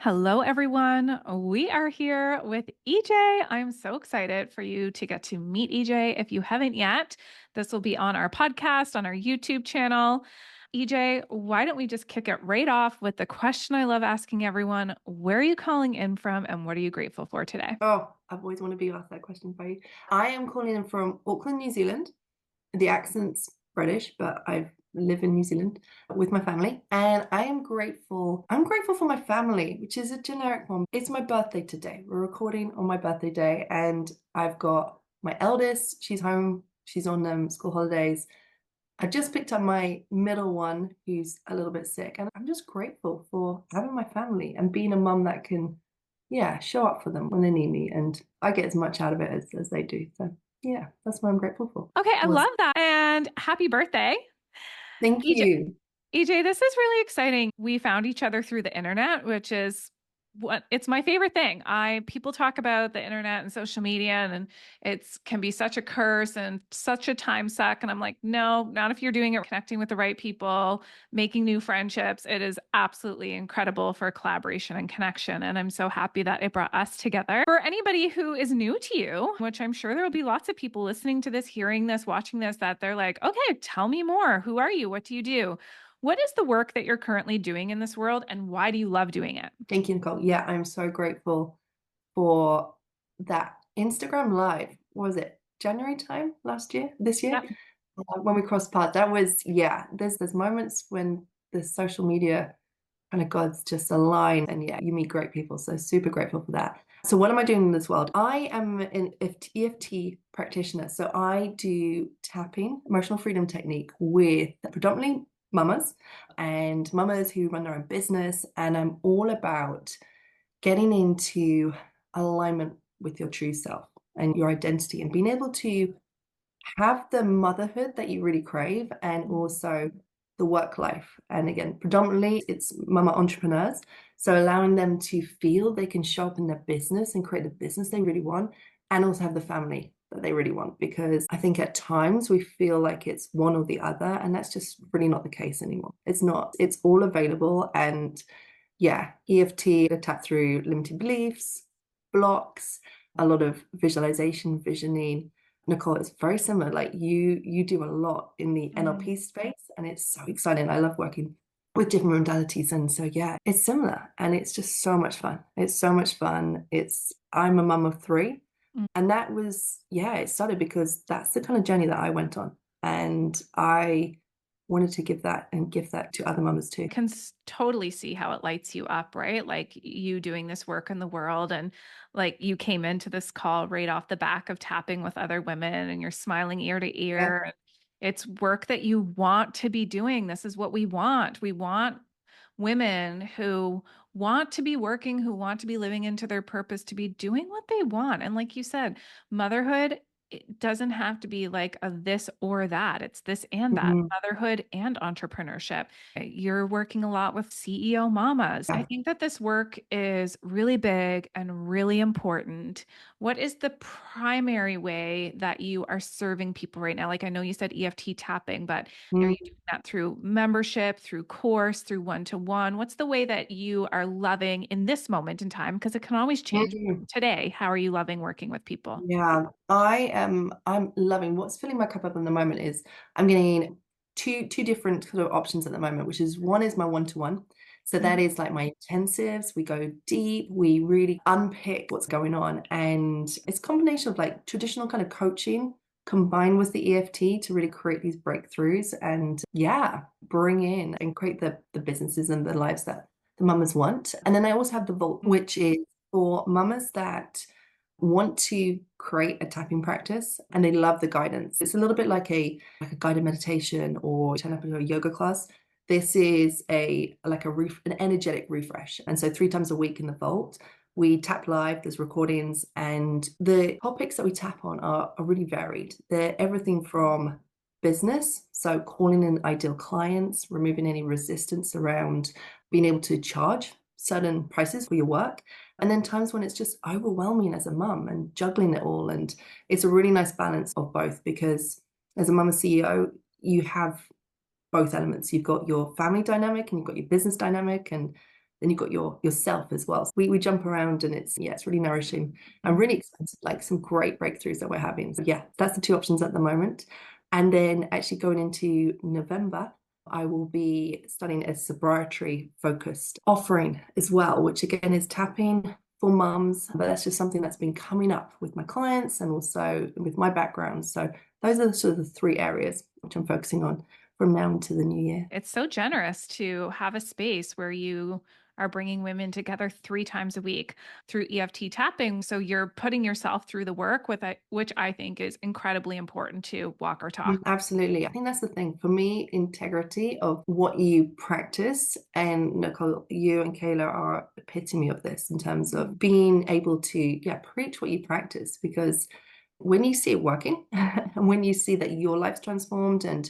Hello, everyone. We are here with EJ. I'm so excited for you to get to meet EJ. If you haven't yet, this will be on our podcast, on our YouTube channel. EJ, why don't we just kick it right off with the question I love asking everyone? Where are you calling in from and what are you grateful for today? Oh, I've always wanted to be asked that question by you. I am calling in from Auckland, New Zealand. The accent's British, but I live in New Zealand with my family. And I am grateful. I'm grateful for my family, which is a generic one. It's my birthday today. We're recording on my birthday day, and I've got my eldest. She's home. She's on school holidays. I just picked up my middle one, who's a little bit sick, and I'm just grateful for having my family and being a mum that can, yeah, show up for them when they need me, and I get as much out of it as they do. So, yeah, that's what I'm grateful for. Okay, I Was love that. And happy birthday. Thank EJ, you. EJ, this is really exciting. We found each other through the internet, which is what it's my favorite thing. I people talk about the internet and social media and it's can be such a curse and such a time suck. And I'm like, no, not if you're doing it, connecting with the right people, making new friendships. It is absolutely incredible for collaboration and connection. And I'm so happy that it brought us together. For anybody who is new to you, which I'm sure there will be lots of people listening to this, hearing this, watching this, that they're like, okay, tell me more. Who are you? What do you do? What is the work that you're currently doing in this world and why do you love doing it? Thank you, Nicole. Yeah, I'm so grateful for that Instagram Live. What was it? January time last year, this year, Yep. when we crossed paths. That was, yeah. There's moments when the social media kind of gods just align, and yeah, you meet great people. So super grateful for that. So what am I doing in this world? I am an EFT practitioner. So I do tapping, emotional freedom technique with predominantly mamas and mamas who run their own business. And I'm all about getting into alignment with your true self and your identity and being able to have the motherhood that you really crave and also the work life. And again, predominantly it's mama entrepreneurs. So allowing them to feel they can show up in their business and create the business they really want and also have the family that they really want. Because I think at times we feel like it's one or the other, and that's just really not the case anymore. It's not, it's all available. And yeah, EFT, to tap through limiting beliefs, blocks, a lot of visualization, visioning. Nicole, it's very similar. Like you do a lot in the Mm. NLP space, and it's so exciting. I love working with different modalities. And so yeah, it's similar and it's just so much fun. It's so much fun. I'm a mum of three. Mm. And that was, yeah, it started because that's the kind of journey that I went on. And I wanted to give that and give that to other mamas too. Can totally see how it lights you up, right? Like you doing this work in the world and like you came into this call right off the back of tapping with other women and you're smiling ear to Yeah. ear. It's work that you want to be doing. This is what we want. We want women who want to be working, who want to be living into their purpose, to be doing what they want. And like you said, motherhood, it doesn't have to be like a this or that. It's this and that, Mhm. motherhood and entrepreneurship. You're working a lot with CEO mamas. I Yeah. think that this work is really big and really important. What is the primary way that you are serving people right now? Like I know you said EFT tapping, but are you Mm. doing that through membership, through course, through one-to-one? What's the way that you are loving in this moment in time? Because it can always change. Mm. Today, how are you loving working with people? Yeah, I'm loving what's filling my cup up in the moment is I'm getting two different sort of options at the moment, which is one is my one-to-one. So that Mhm. is like my intensives. We go deep, we really unpick what's going on. And it's a combination of like traditional kind of coaching combined with the EFT to really create these breakthroughs and yeah, bring in and create the businesses and the lives that the mamas want. And then I also have the vault, which is for mamas that want to create a tapping practice and they love the guidance. It's a little bit like a guided meditation or turn up into a yoga class. This is an energetic refresh. And so 3 times a week in the vault, we tap live, there's recordings, and the topics that we tap on are really varied. They're everything from business, so calling in ideal clients, removing any resistance around being able to charge certain prices for your work, and then times when it's just overwhelming as a mum and juggling it all. And it's a really nice balance of both because as a mum and CEO, you have both elements. You've got your family dynamic and you've got your business dynamic. And then you've got yourself as well. So we jump around and it's really nourishing and Mm. really expensive, like some great breakthroughs that we're having. So yeah, that's the two options at the moment. And then actually going into November, I will be studying a sobriety focused offering as well, which again is tapping for mums, but that's just something that's been coming up with my clients and also with my background. So those are sort of the three areas which I'm focusing on from now into the new year. It's so generous to have a space where you are bringing women together 3 times a week through EFT tapping. So you're putting yourself through the work with it, which I think is incredibly important to walk our talk. Absolutely. I think that's the thing. For me, integrity of what you practice. And Nicole, you and Kayla are epitome of this in terms of being able to, yeah, preach what you practice. Because when you see it working and when you see that your life's transformed and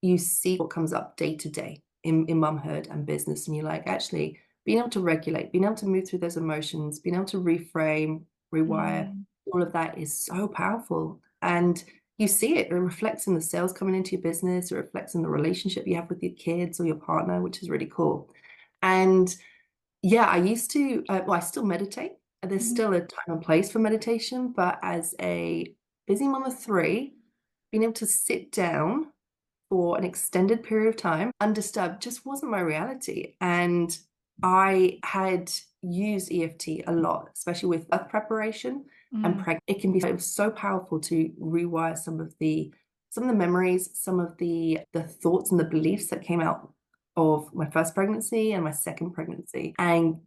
you see what comes up day to day in mumhood and business, and you're like, actually, being able to regulate, being able to move through those emotions, being able to reframe, rewire, Mm. all of that is so powerful. And you see it reflects in the sales coming into your business, it reflects in the relationship you have with your kids or your partner, which is really cool. And yeah, I used to, well, I still meditate. There's Mhm. still a time and place for meditation, but as a busy mom of three, being able to sit down for an extended period of time, undisturbed, just wasn't my reality. And I had used EFT a lot, especially with birth preparation and Mm. pregnancy. It can be so powerful to rewire some of the memories, some of the thoughts and the beliefs that came out of my first pregnancy and my second pregnancy. And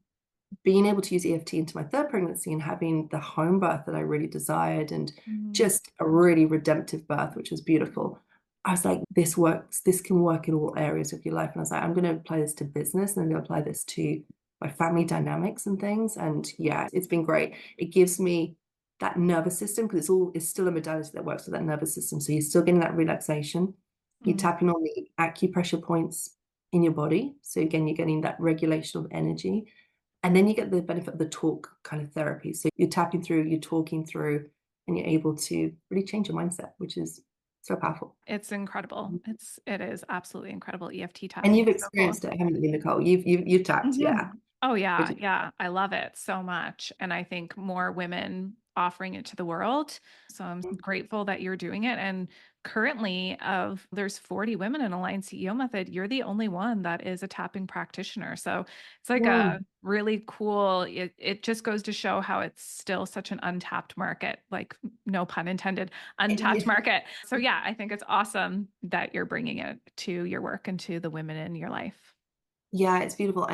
being able to use EFT into my third pregnancy and having the home birth that I really desired and Mm. just a really redemptive birth, which was beautiful. I was like, this works, this can work in all areas of your life. And I was like, I'm going to apply this to business and I'm going to apply this to my family dynamics and things. And yeah, it's been great. It gives me that nervous system because it's still a modality that works with that nervous system. So you're still getting that relaxation. You're Mm. tapping on the acupressure points in your body. So again, you're getting that regulation of energy. And then you get the benefit of the talk kind of therapy. So you're tapping through, you're talking through, and you're able to really change your mindset, which is so powerful. It's incredible. It is absolutely incredible. EFT And tapping you've is so cool. experienced it, haven't you, Nicole? You've tapped, yeah. Mhm. Oh Which yeah, is yeah. I love it so much. And I think more women offering it to the world. So I'm grateful that you're doing it. And currently of there's 40 women in Aligned CEO Method, you're the only one that is a tapping practitioner. So it's like a mm, really cool, it just goes to show how it's still such an untapped market, like no pun intended, untapped market. So yeah, I think it's awesome that you're bringing it to your work and to the women in your life. yeah, it's beautiful.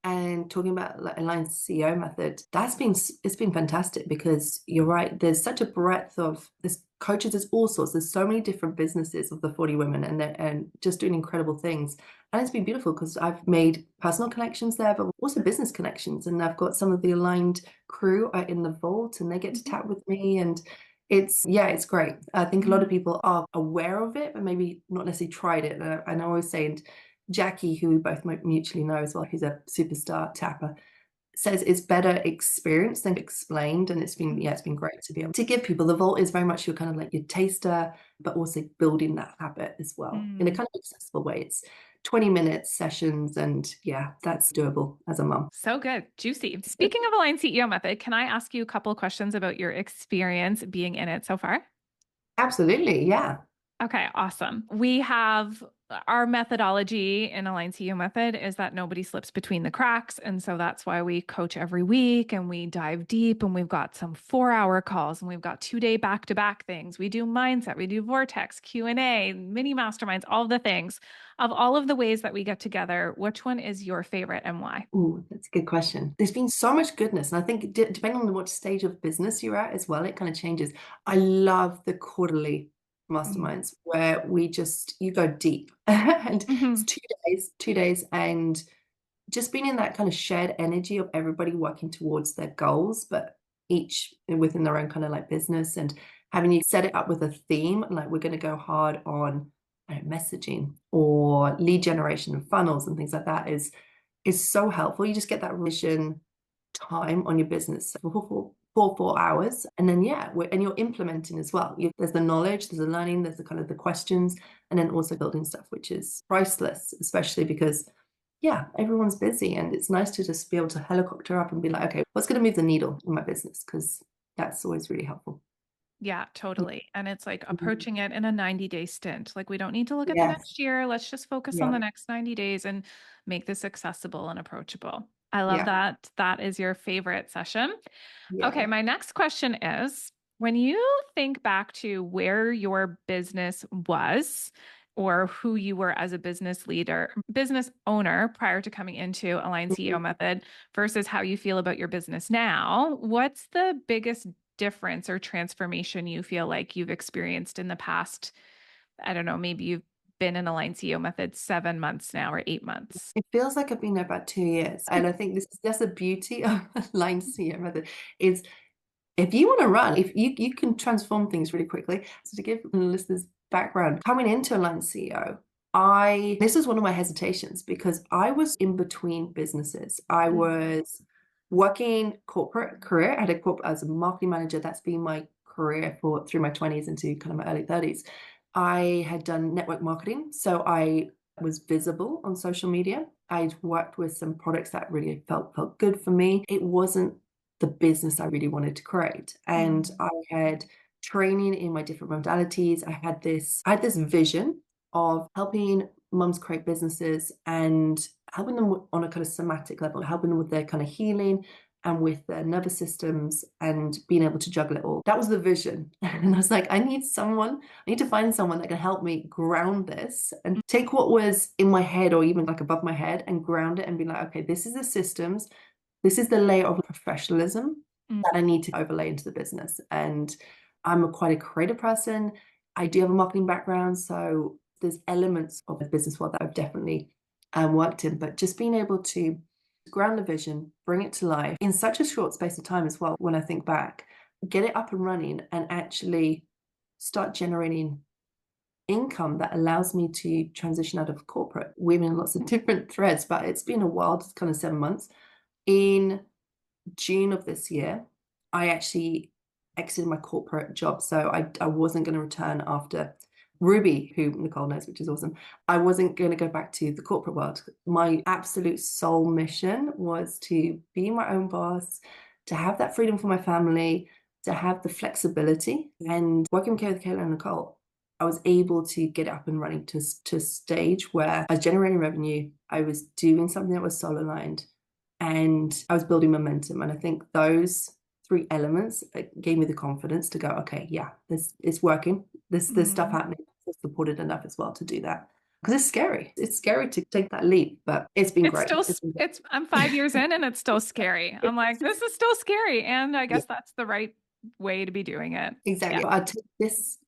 And talking about like Alliance CEO method, it's been fantastic because you're right. There's such a breadth of there's coaches, there's all sorts. There's so many different businesses of the 40 women and just doing incredible things. And it's been beautiful because I've made personal connections there, but also business connections. And I've got some of the aligned crew are in the vault and they get to Mhm. chat with me and it's great. I think a lot of people are aware of it, but maybe not necessarily tried it. And I always say, and Jackie, who we both mutually know as well, who's a superstar tapper, says it's better experienced than explained. And it's been great to be able to give people. The vault is very much your kind of like your taster, but also building that habit as well in a Mm. kind of accessible way. It's 20 minutes sessions, and yeah, that's doable as a mum. So good. Juicy. Speaking of Align CEO Method, can I ask you a couple of questions about your experience being in it so far? Absolutely, yeah. Okay, awesome. We have our methodology in Align CEO Method is that nobody slips between the cracks. And so that's why we coach every week and we dive deep and we've got some 4 hour calls and we've got 2 day back-to-back things. We do mindset, we do vortex, Q&A, mini masterminds, all the things. Of all of the ways that we get together, which one is your favorite and why? Ooh, that's a good question. There's been so much goodness, and I think depending on what stage of business you're at as well, it kind of changes. I love the quarterly Mm. masterminds where you go deep, and it's Mhm. 2 days, and just being in that kind of shared energy of everybody working towards their goals, but each within their own kind of like business, and having you set it up with a theme, like we're going to go hard on messaging or lead generation and funnels and things like that is so helpful. You just get that vision time on your business for 4 hours. And then, yeah, and you're implementing as well. There's the knowledge, there's the learning, there's the kind of the questions, and then also building stuff, which is priceless, especially because yeah, everyone's busy, and it's nice to just be able to helicopter up and be like, okay, what's going to move the needle in my business? Because that's always really helpful. Yeah, totally. And it's like Mhm. approaching it in a 90-day stint. Like we don't need to look at the Yes. next year. Let's just focus on Yeah. the next 90 days and make this accessible and approachable. I love Yeah. that. That is your favorite session. Okay, Yeah. my next question is when you think back to where your business was or who you were as a business leader, business owner prior to coming into Align CEO Mhm. Method versus how you feel about your business now, what's the biggest difference or transformation you feel like you've experienced in the past? I don't know, maybe you've been in Align CEO Method 7 months now or 8 months. It feels like I've been there about 2 years. And I think this is that's the beauty of line CEO method is if you want to run, if you can transform things really quickly. So to give the listeners background, coming into Alliance CEO, this was one of my hesitations because I was in between businesses. I was working corporate career. I had a corporate as a marketing manager. That's been my career for through my 20s into kind of my early 30s. I had done network marketing, so I was visible on social media. I'd worked with some products that really felt good for me. It wasn't the business I really wanted to create. And Mm, I had training in my different modalities. I had this vision of helping mums create businesses and helping them on a kind of somatic level, helping them with their kind of healing and with their nervous systems and being able to juggle it all. That was the vision. And I was like, I need to find someone that can help me ground this and take what was in my head or even like above my head and ground it and be like, okay, this is the systems, this is the layer of professionalism mm, that I need to overlay into the business. And I'm quite a creative person. I do have a marketing background, so there's elements of the business world that I've definitely worked in. But just being able to ground the vision, bring it to life in such a short space of time as well, when I think back, get it up and running and actually start generating income that allows me to transition out of corporate, weaving lots of different threads. But it's been a wild kind of 7 months. In June of this year, I actually exited my corporate job. So I wasn't going to return after Ruby, who Nicole knows, which is awesome. I wasn't going to go back to the corporate world. My absolute sole mission was to be my own boss, to have that freedom for my family, to have the flexibility. And working with Kayla and Nicole, I was able to get it up and running to a stage where I was generating revenue. I was doing something that was soul aligned and I was building momentum. And I think those three elements gave me the confidence to go, okay, yeah, this is working. There's stuff mm. happening. It's supported enough as well to do that. Because it's scary. It's scary to take that leap, but it's been It's great. still, It's been great. I'm 5 years in and it's still scary. I'm like, this is still scary. And I Yeah, guess that's the right way to be doing it. Yeah. exactly. But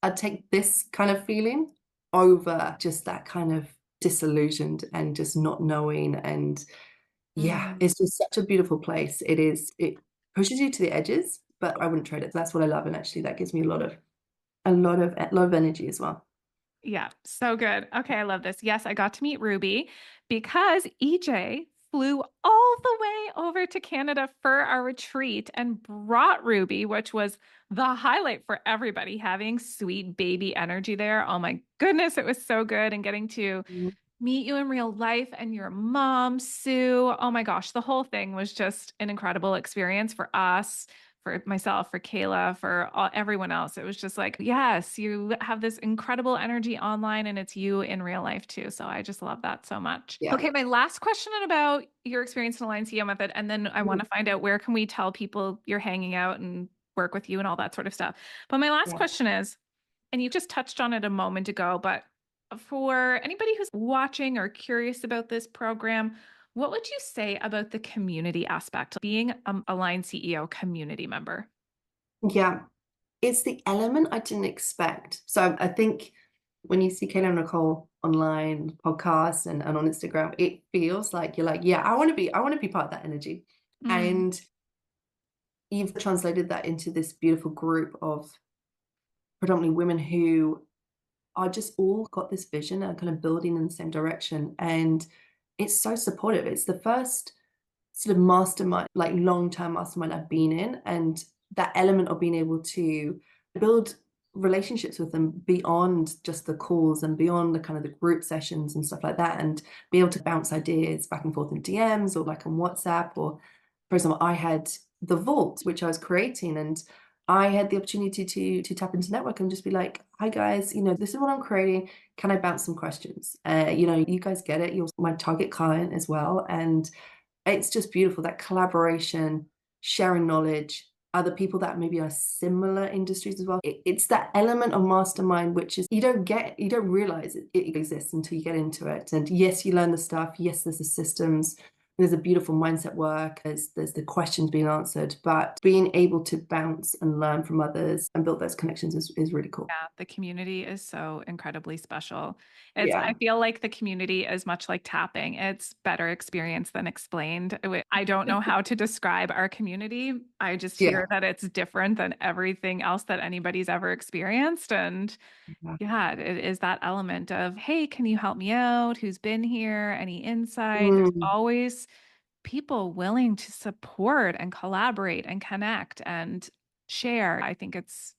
I'd take this kind of feeling over just that kind of disillusioned and just not knowing. And yeah, Mm. it's just such a beautiful place. It pushes you to the edges, but I wouldn't trade it. That's what I love. And actually that gives me a lot of energy as well. Yeah, so good. Okay, I love this. Yes, I got to meet Ruby because EJ flew all the way over to Canada for our retreat and brought Ruby, which was the highlight for everybody, having sweet baby energy there. Oh my goodness, it was so good. And getting to Mhm. meet you in real life and your mom, Sue. Oh my gosh, the whole thing was just an incredible experience for us, for myself, for Kayla, for everyone else. It was just like, yes, you have this incredible energy online and it's you in real life too. So I just love that so much. Yeah. Okay, my last question about your experience in Align CEO Method. And then I want Mhm. to find out where can we tell people you're hanging out and work with you and all that sort of stuff. But my last Yeah. question is, and you just touched on it a moment ago, but for anybody who's watching or curious about this program, what would you say about the community aspect, being a Line CEO community member? Yeah. It's the element I didn't expect. So I think when you see Kayla and Nicole online podcasts and on Instagram, it feels like you're like, yeah, I want to be part of that energy. Mm, And you've translated that into this beautiful group of predominantly women who are just all got this vision and kind of building in the same direction. And it's so supportive. It's the first sort of mastermind, like long-term mastermind I've been in. And that element of being able to build relationships with them beyond just the calls and beyond the kind of the group sessions and stuff like that, and be able to bounce ideas back and forth in DMs or like on WhatsApp. Or for example, I had the vault which I was creating, and I had the opportunity to tap into network and just be like, hi guys, this is what I'm creating, can I bounce some questions? You guys get it, you're my target client as well. And it's just beautiful, that collaboration, sharing knowledge, other people that maybe are similar industries as well. It's that element of mastermind, which is you don't realize it exists until you get into it. And yes, you learn the stuff. Yes, there's the systems. There's a beautiful mindset work. There's the questions being answered, but being able to bounce and learn from others and build those connections is really cool. Yeah, the community is so incredibly special. I Yeah. feel like the community is much like tapping. It's better experienced than explained. I don't know how to describe our community. I just hear Yeah. that it's different than everything else that anybody's ever experienced. And Yeah. yeah, it is that element of, hey, can you help me out? Who's been here? Any insight? There's Mm. always people willing to support and collaborate and connect and share. I think it's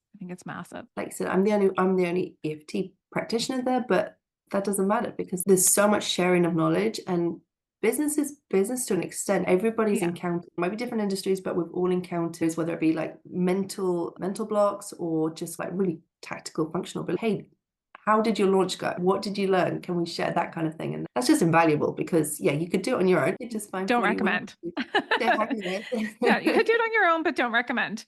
massive. Like I said, I'm the only EFT practitioner there, but that doesn't matter because there's so much sharing of knowledge, and business is business to an extent. Everybody's Yeah. encountered, might be different industries, but we've all encountered, whether it be like mental blocks or just like really tactical, functional. But hey, how did your launch go? What did you learn? Can we share that kind of thing? And that's just invaluable because yeah, you could do it on your own. You just find Don't 40 weeks recommend. to hang Yeah, you there. could do it on your own, but don't recommend.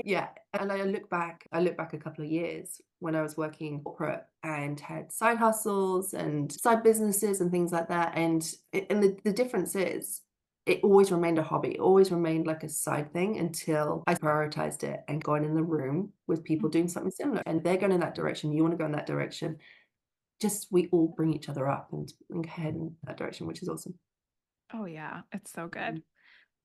Yeah, and I look back a couple of years when I was working corporate and had side hustles and side businesses and things like that. And the difference is it always remained a hobby, it always remained like a side thing until I prioritized it and got in the room with people doing something similar. And they're going in that direction, you want to go in that direction. Just we all bring each other up and head in that direction, which is awesome. Oh, yeah, it's so good. Mm,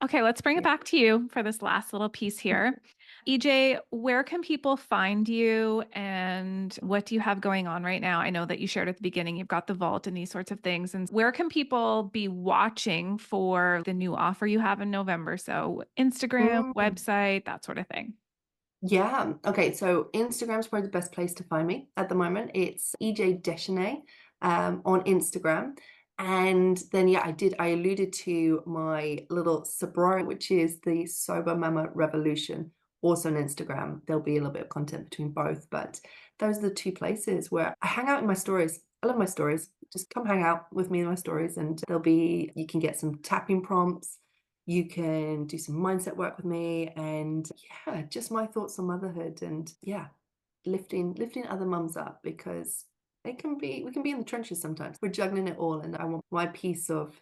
Okay, let's bring it yeah. back to you for this last little piece here. EJ, where can people find you and what do you have going on right now? I know that you shared at the beginning, you've got the vault and these sorts of things. And where can people be watching for the new offer you have in November? So, Instagram, Mm. website, that sort of thing. Yeah. Okay. So Instagram's probably the best place to find me at the moment. It's EJ Deschanel on Instagram. And then, yeah, I alluded to my little sobriety, which is the Sober Mama Revolution, also on Instagram. There'll be a little bit of content between both, but those are the two places where I hang out in my stories. I love my stories. Just come hang out with me in my stories, and you can get some tapping prompts, you can do some mindset work with me, and yeah, just my thoughts on motherhood, and yeah, lifting other mums up because we can be in the trenches sometimes. We're juggling it all, and I want my piece of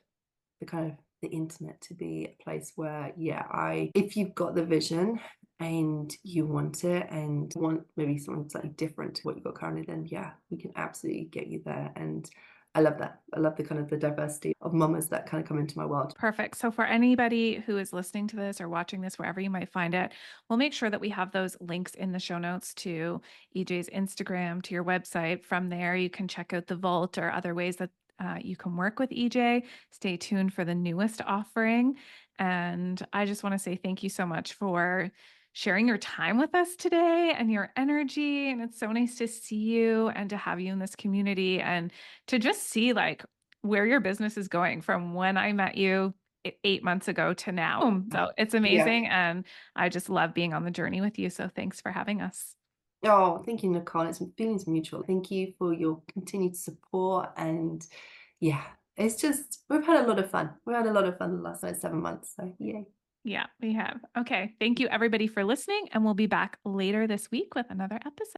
the kind of the internet to be a place where, yeah, I if you've got the vision and you want it and want maybe something slightly different to what you've got currently, then yeah, we can absolutely get you there. And I love that. I love the kind of the diversity of mamas that kind of come into my world. Perfect. So, for anybody who is listening to this or watching this, wherever you might find it, we'll make sure that we have those links in the show notes to EJ's Instagram, to your website. From there, you can check out the vault or other ways that you can work with EJ. Stay tuned for the newest offering. And I just want to say thank you so much for sharing your time with us today and your energy. And it's so nice to see you and to have you in this community and to just see like where your business is going from when I met you 8 months ago to now. So it's Yeah. amazing. And I just love being on the journey with you. So thanks for having us. Oh, thank you, Nicole. It's feelings mutual. Thank you for your continued support. And yeah, it's just, we've had a lot of fun. We've had a lot of fun the last 7 months. So, yay. Yeah, we have. Okay. Thank you, everybody, for listening. And we'll be back later this week with another episode.